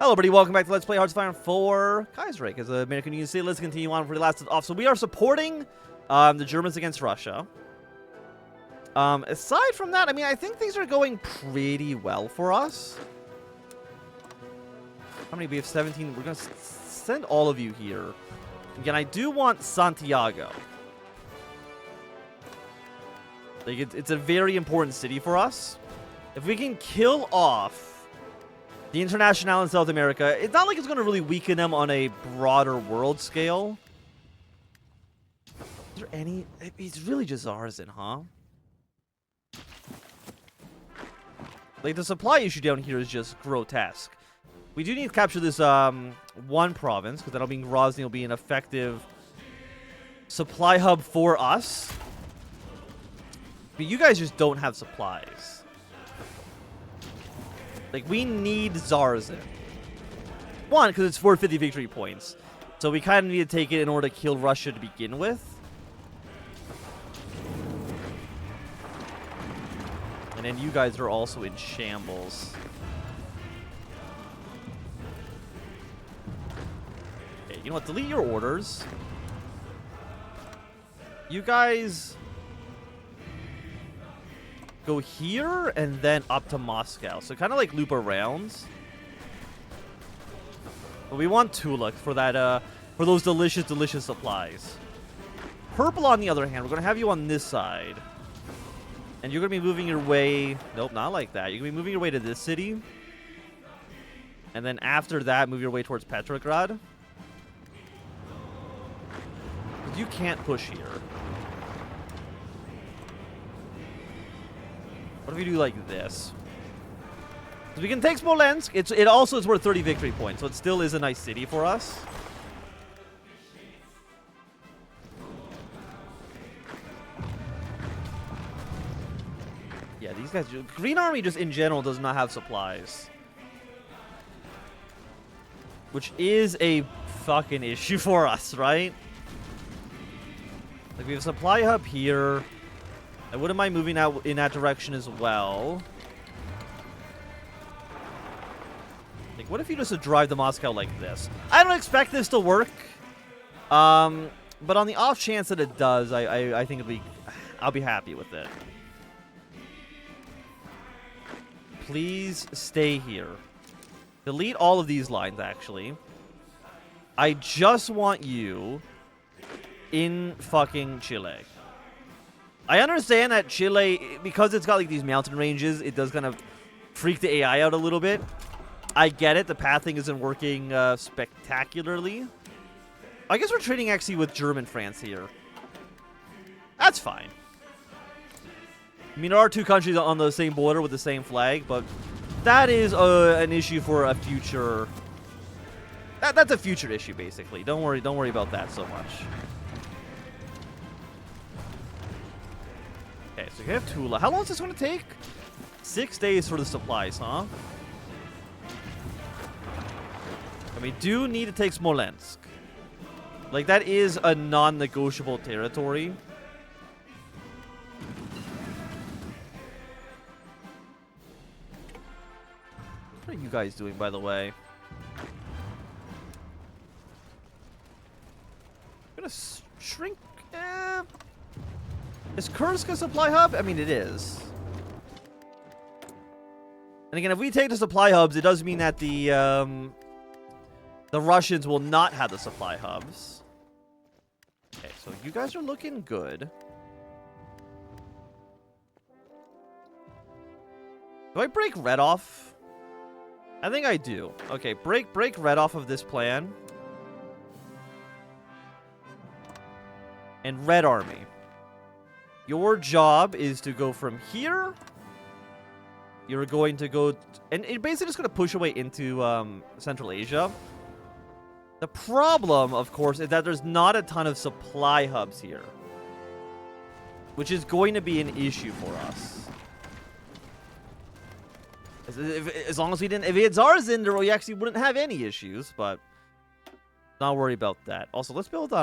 Hello, everybody. Welcome back to Let's Play Hearts of Iron 4 Kaiserreich. As American Union City, let's continue on for the last off. So we are supporting the Germans against Russia. Aside from that, I mean, I think things are going pretty well for us. How many? We have 17. We're going to send all of you here. Again, I do want Santiago. Like, it's a very important city for us. If we can kill off the International in South America, it's not like it's going to really weaken them on a broader world scale. Is there any? It's really just Zarzan, huh? Like, the supply issue down here is just grotesque. We do need to capture this one province, because that'll mean Grozny will be an effective supply hub for us. But you guys just don't have supplies. Like, we need Zarzan. One, because it's 450 victory points. So we kind of need to take it in order to kill Russia to begin with. And then you guys are also in shambles. Okay, you know what? Delete your orders. You guys go here and then up to Moscow. So kind of like loop around. But we want Tula for that for those delicious, delicious supplies. Purple, on the other hand, we're gonna have you on this side. And you're gonna be moving your way. Nope, not like that. You're gonna be moving your way to this city. And then after that, move your way towards Petrograd. You can't push here. What if we do like this? So we can take Smolensk. It also is worth 30 victory points, so it still is a nice city for us. Yeah, these guys... Green Army just in general does not have supplies. Which is a fucking issue for us, right? Like, we have a supply hub here. I wouldn't mind moving out in that direction as well. Like, what if you just drive to Moscow like this? I don't expect this to work. But on the off chance that it does, I think I'll be happy with it. Please stay here. Delete all of these lines, actually. I just want you in fucking Chile. I understand that Chile, because it's got like these mountain ranges, it does kind of freak the AI out a little bit. I get it. The pathing isn't working spectacularly. I guess we're trading actually with German France here. That's fine. I mean, there are two countries on the same border with the same flag, but that is an issue for a future... That's a future issue, basically. Don't worry about that so much. Okay, so you have Tula. How long is this going to take? 6 days for the supplies, huh? And we do need to take Smolensk. Like, that is a non-negotiable territory. What are you guys doing, by the way? I'm gonna shrink... Is Kursk a supply hub? I mean, it is. And again, if we take the supply hubs, it does mean that the Russians will not have the supply hubs. Okay, so you guys are looking good. Do I break red off? I think I do. Okay, break red off of this plan. And Red Army. Your job is to go from here. You're going to go... And it basically just going to push away into Central Asia. The problem, of course, is that there's not a ton of supply hubs here. Which is going to be an issue for us. As long as we didn't... If we had Zarzan, we actually wouldn't have any issues, but... Not worry about that. Also, let's build...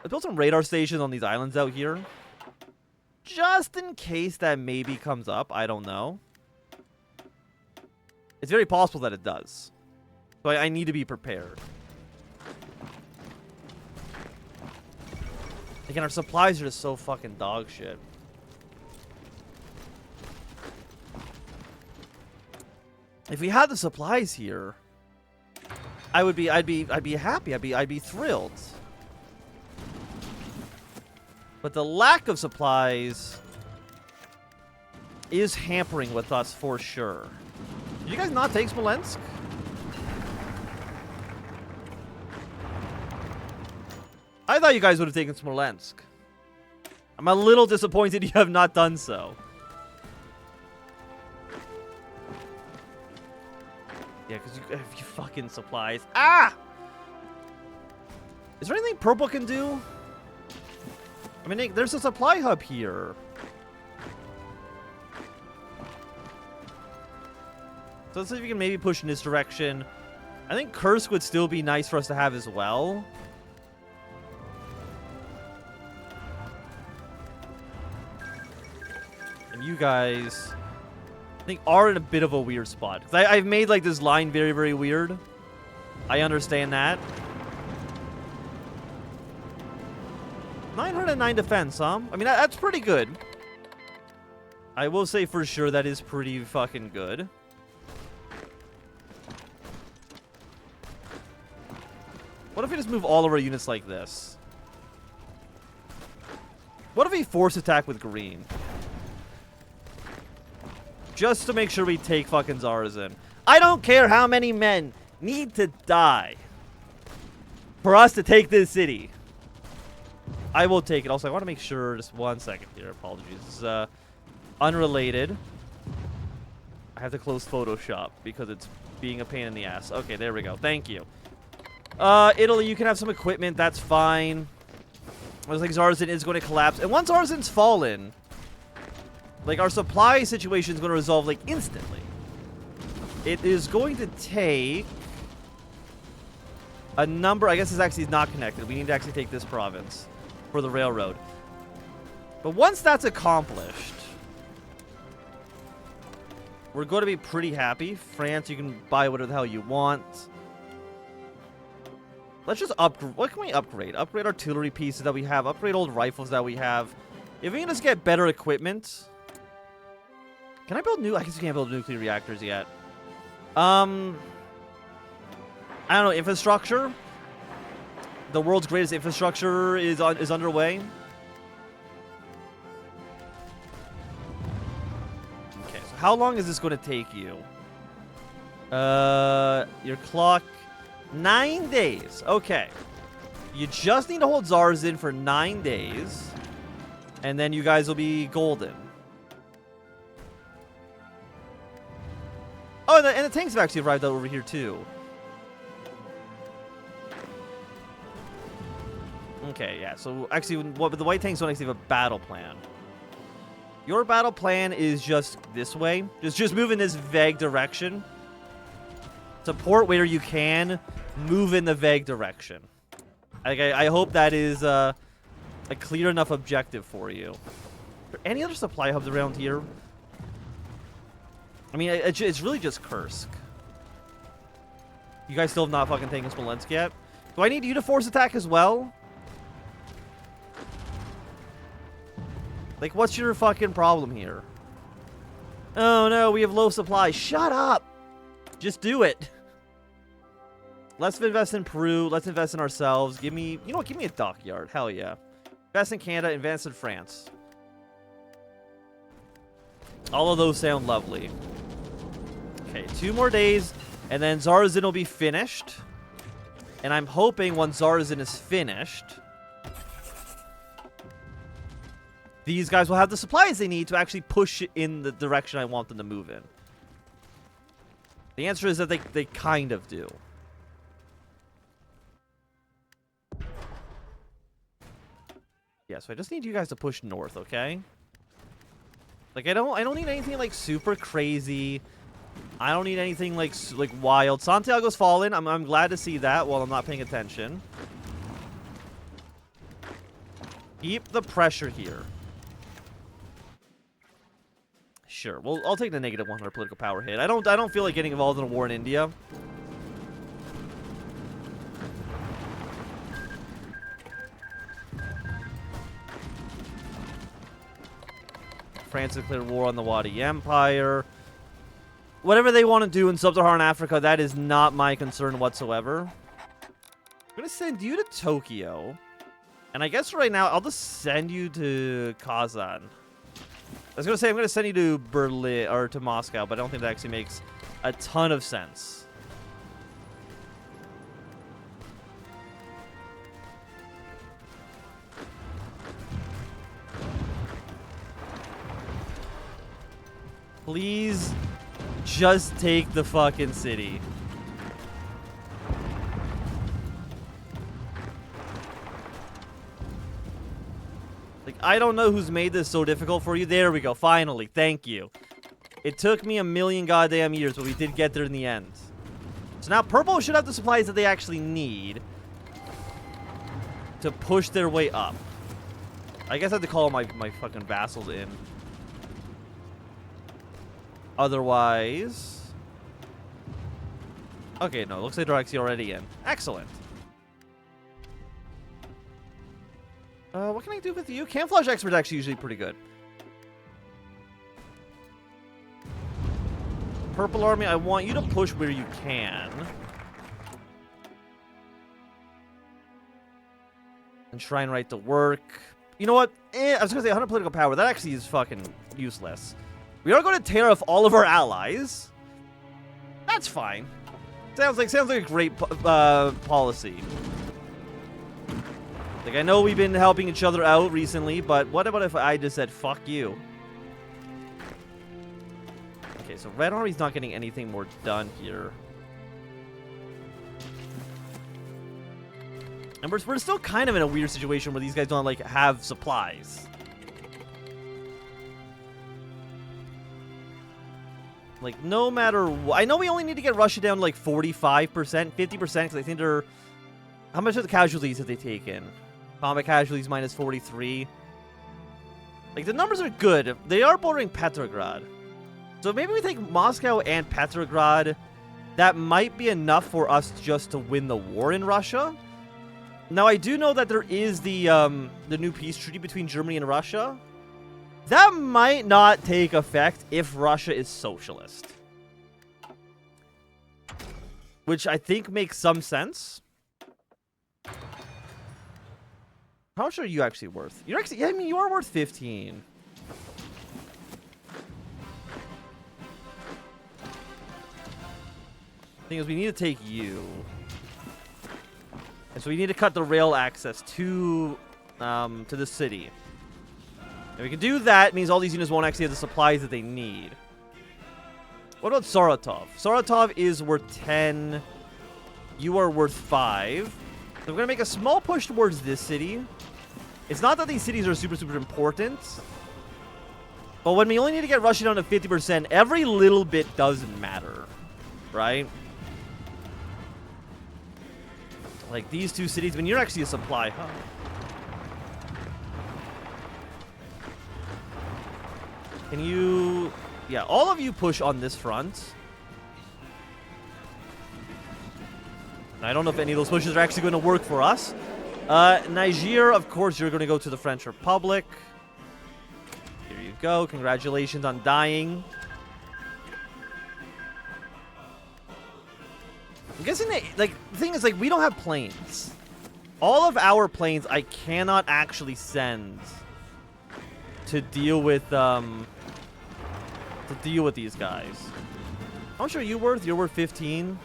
Let's build some radar stations on these islands out here. Just in case that maybe comes up. I don't know. It's very possible that it does. So I need to be prepared. Again, our supplies are just so fucking dog shit. If we had the supplies here, I'd be happy. I'd be thrilled. But the lack of supplies is hampering with us for sure. Did you guys not take Smolensk? I thought you guys would have taken Smolensk. I'm a little disappointed you have not done so. Yeah, because you have your fucking supplies. Ah! Is there anything purple can do? I mean, there's a supply hub here. So let's see if we can maybe push in this direction. I think Kursk would still be nice for us to have as well. And you guys, I think, are in a bit of a weird spot. I've made like this line very, very weird. I understand that. 909 defense, huh? I mean, that's pretty good. I will say for sure that is pretty fucking good. What if we just move all of our units like this? What if we force attack with green? Just to make sure we take fucking Zarazin. I don't care how many men need to die for us to take this city. I will take it. Also, I want to make sure, just 1 second here. Apologies. This is unrelated. I have to close Photoshop because it's being a pain in the ass. Okay, there we go. Thank you. Italy, you can have some equipment. That's fine. I was like, Zarazin is going to collapse. And once Zarazin's fallen, like, our supply situation is going to resolve, like, instantly. It is going to take a number. I guess this actually is not connected. We need to actually take this province for the railroad. But once that's accomplished, we're going to be pretty happy. France, you can buy whatever the hell you want. Let's just upgrade. What can we upgrade? Upgrade artillery pieces that we have. Upgrade old rifles that we have. If we can just get better equipment. Can I build new? I guess we can't build nuclear reactors yet. I don't know. Infrastructure. The world's greatest infrastructure is underway. Okay, so how long is this going to take you? Your clock, 9 days. Okay, you just need to hold Zarazin for 9 days, and then you guys will be golden. Oh, and the tanks have actually arrived over here too. Okay, yeah, so actually, the white tanks don't actually have a battle plan. Your battle plan is just this way. Just move in this vague direction. Support where you can. Move in the vague direction. I hope that is a clear enough objective for you. Are there any other supply hubs around here? I mean, it's really just Kursk. You guys still have not fucking taken Smolensk yet? Do I need you to force attack as well? Like, what's your fucking problem here? Oh, no, we have low supply. Shut up! Just do it. Let's invest in Peru. Let's invest in ourselves. Give me, you know what? Give me a dockyard. Hell yeah. Invest in Canada. Invest in France. All of those sound lovely. Okay, 2 more days, and then Zarazin will be finished. And I'm hoping once Zarazin is finished, these guys will have the supplies they need to actually push it in the direction I want them to move in. The answer is that they kind of do. Yeah, so I just need you guys to push north, okay? Like, I don't need anything like super crazy. I don't need anything like wild. Santiago's fallen. I'm glad to see that while I'm not paying attention. Keep the pressure here. Sure. Well, I'll take the negative 100 political power hit. I don't feel like getting involved in a war in India. France declared war on the Wadi Empire. Whatever they want to do in Sub-Saharan Africa, that is not my concern whatsoever. I'm going to send you to Tokyo. And I guess right now, I'll just send you to Kazan. I was going to say, I'm going to send you to Berlin, or to Moscow, but I don't think that actually makes a ton of sense. Please just take the fucking city. Like, I don't know who's made this so difficult for you. There we go. Finally. Thank you. It took me a million goddamn years, but we did get there in the end. So now purple should have the supplies that they actually need to push their way up. I guess I have to call my fucking vassals in. Otherwise... Okay, no, looks like they're actually already in. Excellent. What can I do with you? Camouflage expert is actually usually pretty good. Purple army, I want you to push where you can. And shrine right to work. You know what? I was going to say 100 political power. That actually is fucking useless. We are going to tear off all of our allies. That's fine. Sounds like a great policy. Like, I know we've been helping each other out recently, but what about if I just said, fuck you? Okay, so Red Army's not getting anything more done here. And we're still kind of in a weird situation where these guys don't, like, have supplies. Like, no matter what. I know we only need to get Russia down to, like, 45%, 50%, because I think they're... How much of the casualties have they taken? Combat casualties minus 43. Like, the numbers are good. They are bordering Petrograd. So maybe we take Moscow and Petrograd. That might be enough for us just to win the war in Russia. Now, I do know that there is the new peace treaty between Germany and Russia. That might not take effect if Russia is socialist. Which I think makes some sense. How much are you actually worth? You're actually, yeah, I mean, you are worth 15. Thing is, we need to take you. And so we need to cut the rail access to the city. And we can do that. It means all these units won't actually have the supplies that they need. What about Saratov? Saratov is worth 10. You are worth 5. So we're going to make a small push towards this city. It's not that these cities are super, super important. But when we only need to get Russia down to 50%, every little bit doesn't matter. Right? Like these two cities, I mean, you're actually a supply hub. Can you... Yeah, all of you push on this front. I don't know if any of those pushes are actually going to work for us. Niger, of course, you're going to go to the French Republic. Here you go. Congratulations on dying. I'm guessing that, like, the thing is, like, we don't have planes. All of our planes I cannot actually send to deal with, these guys. How much are you worth? You're worth 15.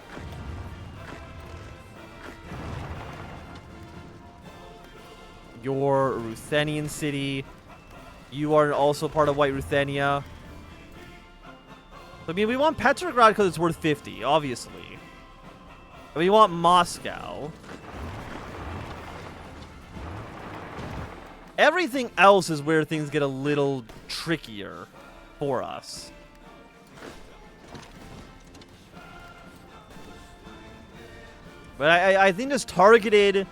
You're a Ruthenian city. You are also part of White Ruthenia. I mean, we want Petrograd because it's worth 50, obviously. And we want Moscow. Everything else is where things get a little trickier for us. But I think this targeted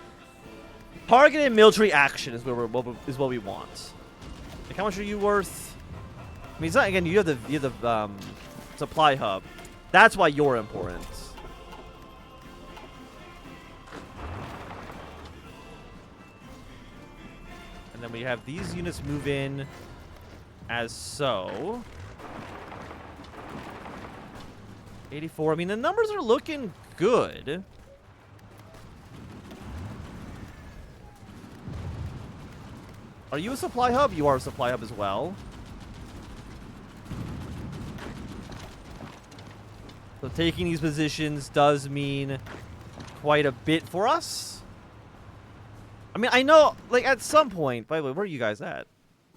military action is what we want. Like, how much are you worth? I mean, it's not, again, you have the supply hub. That's why you're important. And then we have these units move in as so. 84. I mean, the numbers are looking good. Are you a supply hub? You are a supply hub as well. So taking these positions does mean quite a bit for us. I mean, I know, like, at some point... By the way, where are you guys at?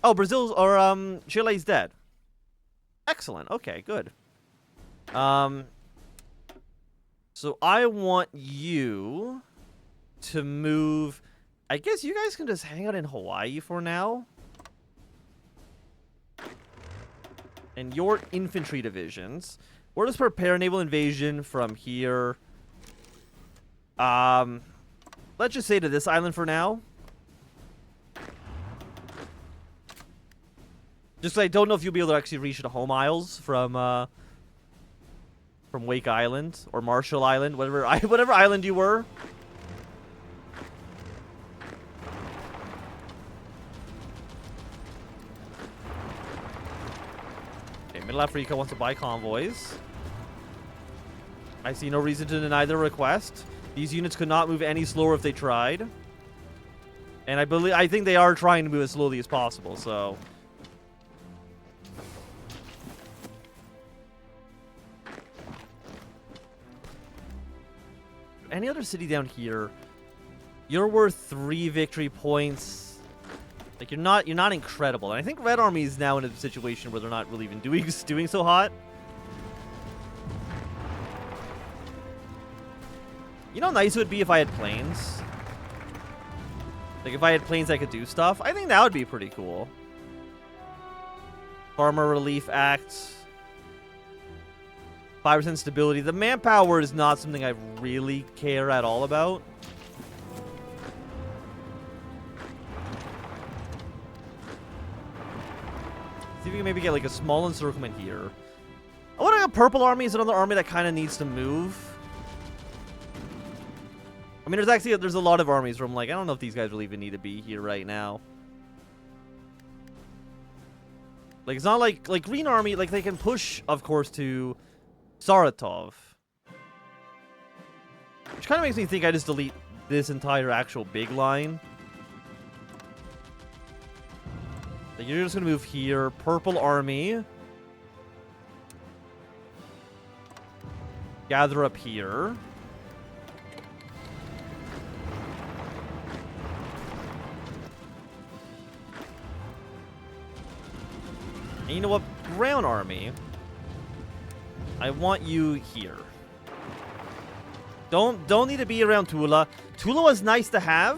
Oh, Brazil's... Or, Chile's dead. Excellent. Okay, good. So I want you to move... I guess you guys can just hang out in Hawaii for now. And your infantry divisions. We're just prepare a naval invasion from here. Let's just say to this island for now. Just I don't know if you'll be able to actually reach the home isles from Wake Island or Marshall Island, whatever island you were. Okay, Middle Africa wants to buy convoys. I see no reason to deny their request. These units could not move any slower if they tried. And I think they are trying to move as slowly as possible, so... Any other city down here, you're worth 3 victory points. Like, you're not incredible. And I think Red Army is now in a situation where they're not really even doing so hot. You know how nice it would be if I had planes? Like, if I had planes I could do stuff. I think that would be pretty cool. Farmer Relief Act. 5% stability. The manpower is not something I really care at all about. See if we can maybe get like a small encirclement here. I want a purple army is another army that kind of needs to move. I mean, there's a lot of armies where I'm like, I don't know if these guys really even need to be here right now. Like, it's not like Green Army, like, they can push, of course, to Saratov. Which kind of makes me think I just delete this entire actual big line. Like, you're just going to move here. Purple Army. Gather up here. And you know what? Brown Army. I want you here. Don't need to be around Tula. Tula was nice to have.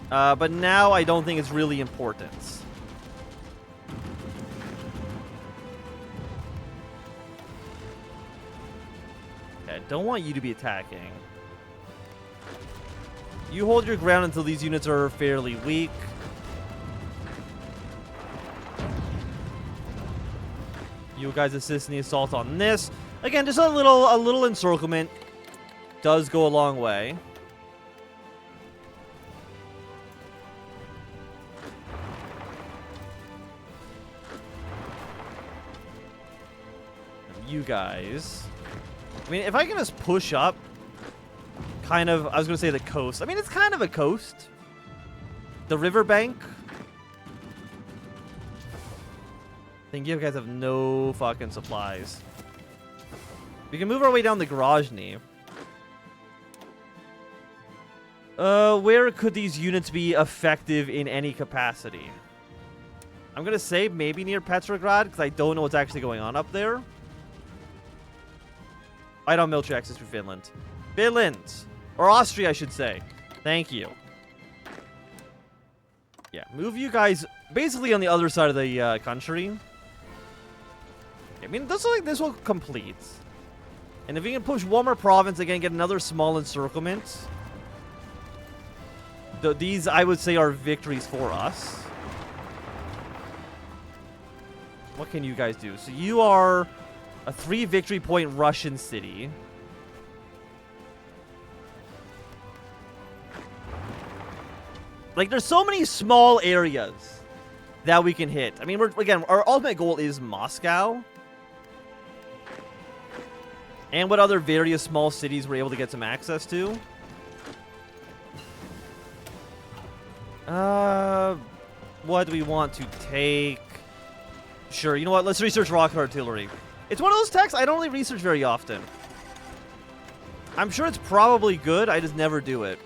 But now I don't think it's really important. Okay, I don't want you to be attacking. You hold your ground until these units are fairly weak. You guys assist in the assault on this. Again, just a little encirclement does go a long way. You guys. I mean, if I can just push up, kind of, I was going to say the coast. I mean, it's kind of a coast. The riverbank. I think you guys have no fucking supplies. We can move our way down the Grozny. Where could these units be effective in any capacity? I'm gonna say maybe near Petrograd, because I don't know what's actually going on up there. I don't military access through Finland. Finland! Or Austria, I should say. Thank you. Yeah, move you guys basically on the other side of the country. I mean, this will complete. And if we can push one more province again, get another small encirclement. These, I would say, are victories for us. What can you guys do? So you are a 3 victory point Russian city. Like, there's so many small areas that we can hit. I mean, again, our ultimate goal is Moscow. And what other various small cities we're able to get some access to. What do we want to take? Sure, you know what? Let's research rocket artillery. It's one of those techs I don't really research very often. I'm sure it's probably good. I just never do it.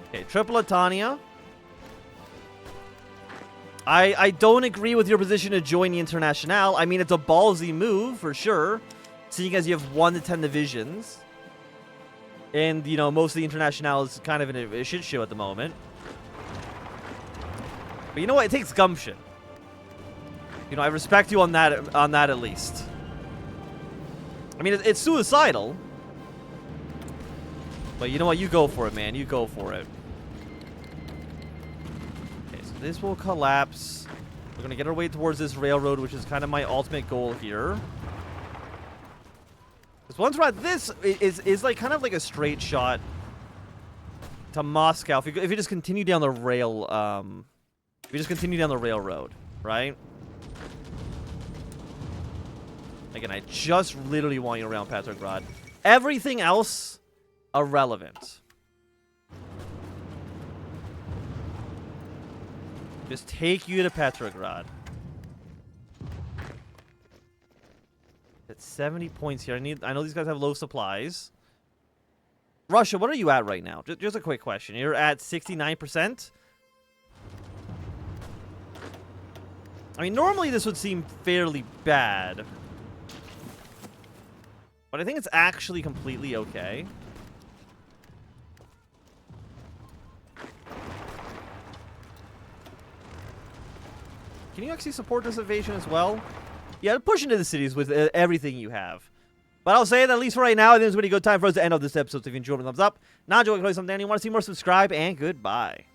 Okay, Tripolitania. I don't agree with your position to join the Internationale. I mean, it's a ballsy move, for sure. Seeing as you have 1 to 10 divisions. And, you know, most of the Internationale is kind of in a shit show at the moment. But you know what? It takes gumption. You know, I respect you on that at least. I mean, it's suicidal. But you know what? You go for it, man. You go for it. Okay, so this will collapse. We're going to get our way towards this railroad, which is kind of my ultimate goal here. Because once we're at this, is like kind of like a straight shot to Moscow. If you just continue down the rail, if you just continue down the railroad, right? Again, I just literally want you around Petrograd. Everything else, irrelevant. Just take you to Petrograd. It's 70 points here. I know these guys have low supplies. Russia, what are you at right now? Just a quick question. You're at 69%? I mean, normally this would seem fairly bad. But I think it's actually completely okay. Can you actually support this invasion as well? Yeah, push into the cities with everything you have. But I'll say that at least for right now, I think it's a really good time for us to end off this episode. So if you enjoyed, thumbs up. Not enjoying, something you want to see more, subscribe, and goodbye.